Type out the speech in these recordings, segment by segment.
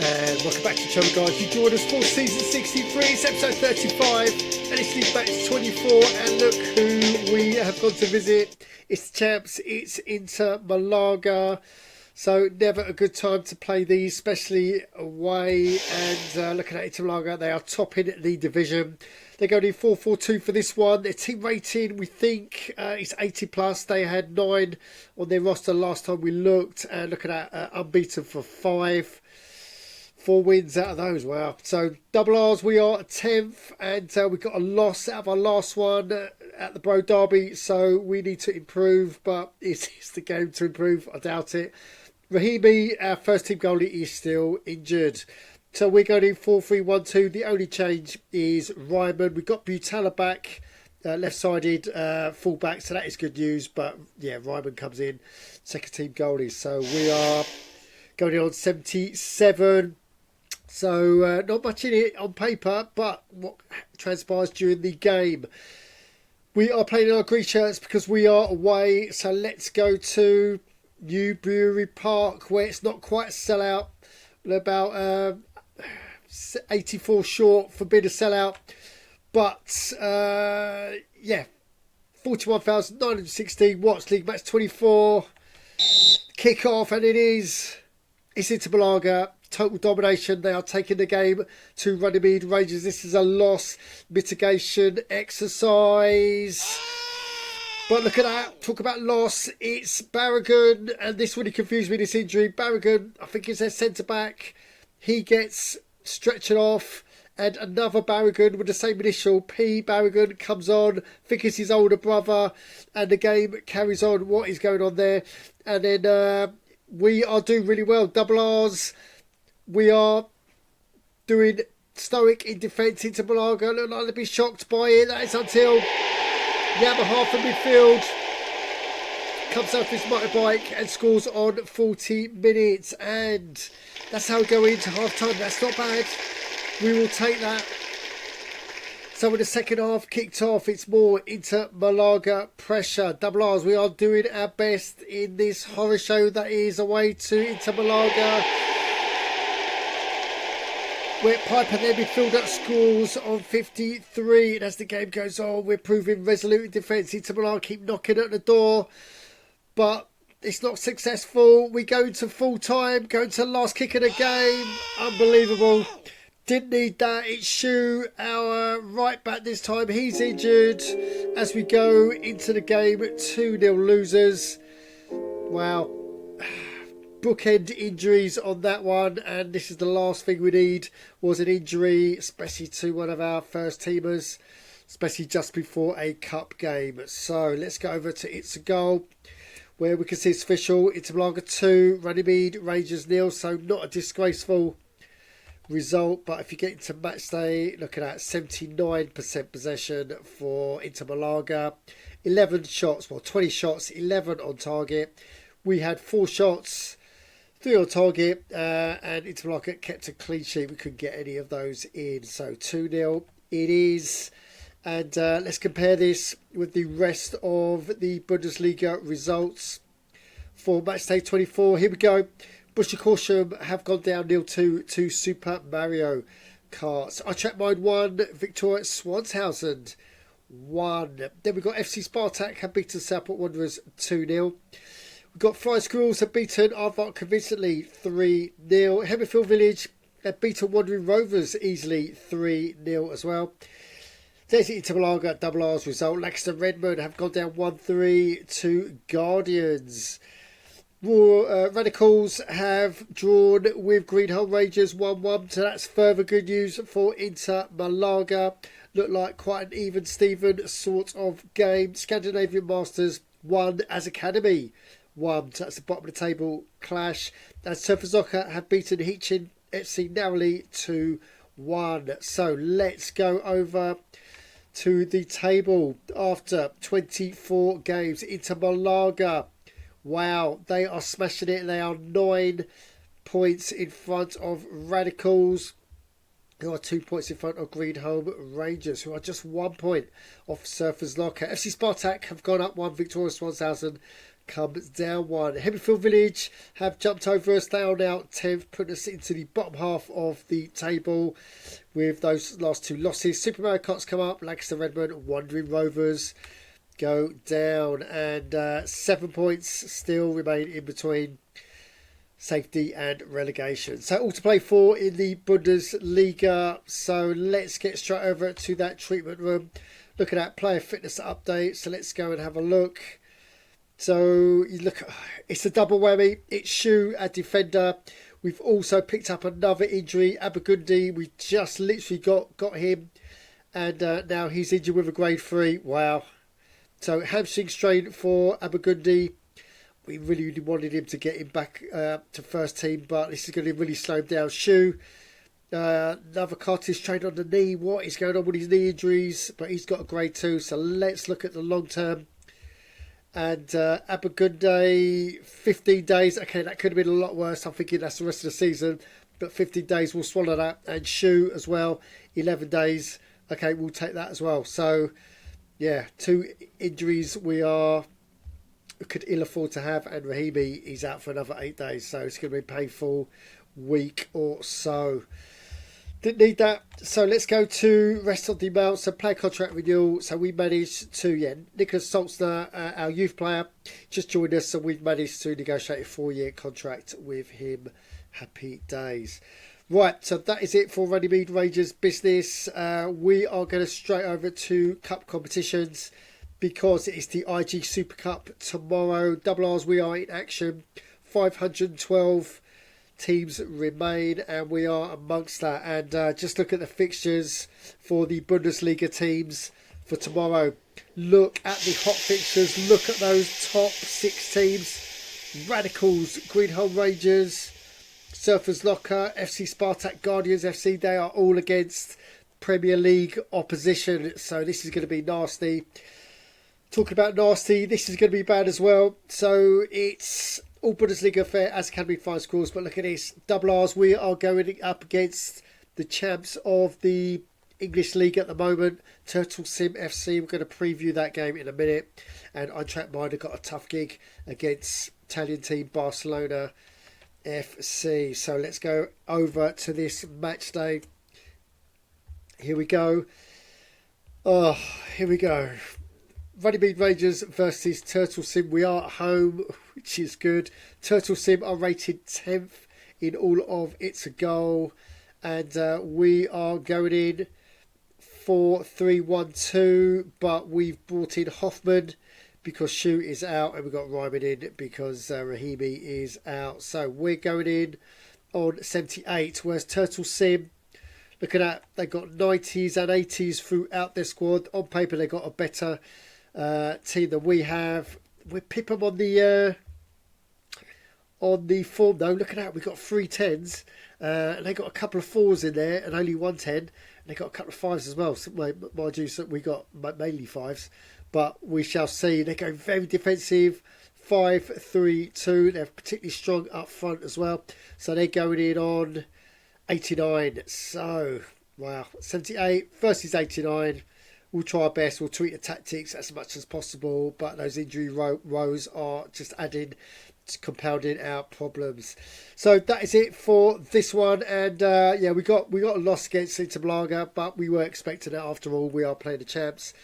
And welcome back to the channel, guys. You joined us for season 63, it's episode 35, and it's league match 24. And look who we have gone to visit. It's the champs, it's Inter Malaga. So never a good time to play these, especially away. And looking at Inter Malaga, they are topping the division. They're going in 4-4-2 for this one. Their team rating, we think, is 80 plus. They had 9 on their roster last time we looked. And looking at unbeaten for 5. 4 wins out of those. Wow. So double R's, we are 10th, and we got a loss out of our last one at the Bro Derby. So we need to improve, but is the game to improve? I doubt it. Rahimi, our first team goalie, is still injured. So we're going in 4-3-1-2. The only change is Ryman. We've got Butala back, left-sided full-back, so that is good news. But yeah, Ryman comes in, second team goalie. So we are going in on 77. So not much in it on paper, but what transpires during the game. We are playing in our green shirts because we are away. So let's go to New Brewery Park, where it's not quite a sellout. We're about 84 short for being a sellout. But yeah, 41,916 watts, league match 24. Kick off, and it's Inter Malaga. Total domination. They are taking the game to Runnymede Rangers. This is a loss mitigation exercise. But look at that. Talk about loss. It's Barragan. And this really confused me, this injury. Barragan, I think it's their centre-back. He gets stretched off. And another Barragan with the same initial, P. Barragan, comes on. I think it's his older brother. And the game carries on. What is going on there? And then we are doing really well. Double R's. We are doing stoic in defence. Into Malaga. Look like they'll be shocked by it. That is until Yamaha from midfield comes off his motorbike and scores on 40 minutes. And that's how we go into half time. That's not bad. We will take that. So when the second half kicked off, it's more Inter Malaga pressure. Double R's, we are doing our best in this horror show that is away to Inter Malaga. Where Piper then midfield up scores on 53. And as the game goes on, we're proving resolute in defence. Inter Malaga keep knocking at the door, but it's not successful. We go into full time, go into the last kick of the game. Unbelievable. Didn't need that. It's Shu, our right back this time. He's injured as we go into the game. 2-0 losers. Wow. Bookend injuries on that one, and this is the last thing we need, was an injury, especially to one of our first teamers, especially just before a cup game. So let's go over to ITSAGOAL, where we can see it's official. Inter Malaga 2, Runnymede Rangers 0, so not a disgraceful result. But if you get into match day, looking at 79% possession for Inter Malaga, 11 shots, well 20 shots, 11 on target. We had 4 shots, 3 on target, and Inter Malaga kept a clean sheet. We couldn't get any of those in. So 2-0 it is. And let's compare this with the rest of the Bundesliga results for matchday 24. Here we go. Busch Horsham have gone down 0-2 to Super Mario Kart. Eintracht Mine 1, Victoria Swanshausen 1. Then we've got FC Spartak have beaten Southport Wanderers 2-0. We've got Flying Squirrels have beaten Arvok convincingly 3-0. Hemmerfield Village have beaten Wandering Rovers easily 3-0 as well. There's Inter Malaga, double R's result. Lancaster Redmond have gone down 1-3 to Guardians. Radicals have drawn with Greenholm Rangers 1-1. So that's further good news for Inter Malaga. Looked like quite an even Steven sort of game. Scandinavian Masters 1 as Academy 1. So that's the bottom of the table clash. And Surferzoka have beaten Hitchin FC narrowly 2-1. So let's go over to the table after 24 games. Inter Malaga, wow, they are smashing it. They are 9 points in front of Radicals, who are 2 points in front of Greenholm Rangers, who are just 1 point off Surfers Locker. FC Spartak have gone up 1, Victoria Swanshausen comes down 1. Hemmerfield Village have jumped over us. They are now 10th, putting us into the bottom half of the table with those last 2 losses. Super Mario Kart's come up. Lancaster Redmond, Wandering Rovers go down, and 7 points still remain in between safety and relegation. So all to play for in the Bundesliga. So let's get straight over to that treatment room. Looking at player fitness update. So let's go and have a look. So you look, it's a double whammy. It's Shu, a defender. We've also picked up another injury. Abagundi, we just literally got him, and now he's injured with a grade 3. Wow. So hamstring strain for Abagundi. We really wanted him to get him back to first team, but this is going to really slow him down. Shu, another cartilage strain on the knee. What is going on with his knee injuries? But he's got a grade 2. So let's look at the long term. And Abagunde, 15 days. Okay, that could have been a lot worse. I'm thinking that's the rest of the season. But 15 days, we'll swallow that. And Shu as well, 11 days. Okay, we'll take that as well. So, yeah, 2 injuries we could ill afford to have. And Rahimi, he's out for another 8 days. So it's going to be a painful week or so. Didn't need that. So let's go to rest of the email. So player contract renewal. So we managed to, Nicholas Saltzner, our youth player, just joined us. So we've managed to negotiate a 4-year contract with him. Happy days. Right, so that is it for Runnymede Rangers business. We are going to straight over to cup competitions because it is the IG Super Cup tomorrow. Double R's, we are in action. 512 teams remain, and we are amongst that. And just look at the fixtures for the Bundesliga teams for tomorrow. Look at the hot fixtures. Look at those top 6 teams. Radicals, Greenholm Rangers, Surfers Locker, FC Spartak, Guardians FC. They are all against Premier League opposition, so this is going to be nasty. Talking about nasty, this is going to be bad as well. So it's all Bundesliga fair as Academy Fine Schools, but look at this. Double R's, we are going up against the champs of the English League at the moment, Turtle Sim FC. We're going to preview that game in a minute. And Eintracht Mind have got a tough gig against Italian team Barcelona FC. So let's go over to this match day. Here we go. Oh, here we go. Runnymede Rangers versus Turtle Sim. We are at home, which is good. Turtle Sim are rated 10th in all of ITSAGOAL. And we are going in 4-3-1-2. But we've brought in Hoffman because Shu is out. And we've got Ryman in because Rahimi is out. So we're going in on 78. Whereas Turtle Sim, look at that. They've got 90s and 80s throughout their squad. On paper, they've got a better team that we have. We pip them on the form though. Look at that, we've got 3 10s and they got a couple of 4s in there and only 1 10, and they got a couple of 5s as well. So, mind you, so we got mainly 5s, but we shall see. They're going very defensive, 5-3-2. They're particularly strong up front as well, so they're going in on 89. So wow, 78 versus 89. We'll try our best. We'll tweak the tactics as much as possible, but those injury rows are just compounding our problems. So that is it for this one. And we got a loss against Inter Malaga, but we were expecting it after all. We are playing the champs,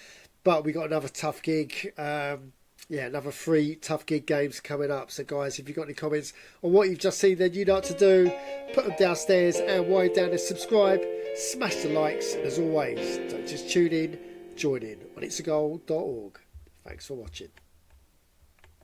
but we got another tough gig. Another 3 tough gig games coming up. So guys, if you've got any comments on what you've just seen, then you know what to do. Put them downstairs, and while you're down there, subscribe, smash the likes, and as always, don't just tune in, join in on itsagoal.org. Thanks for watching.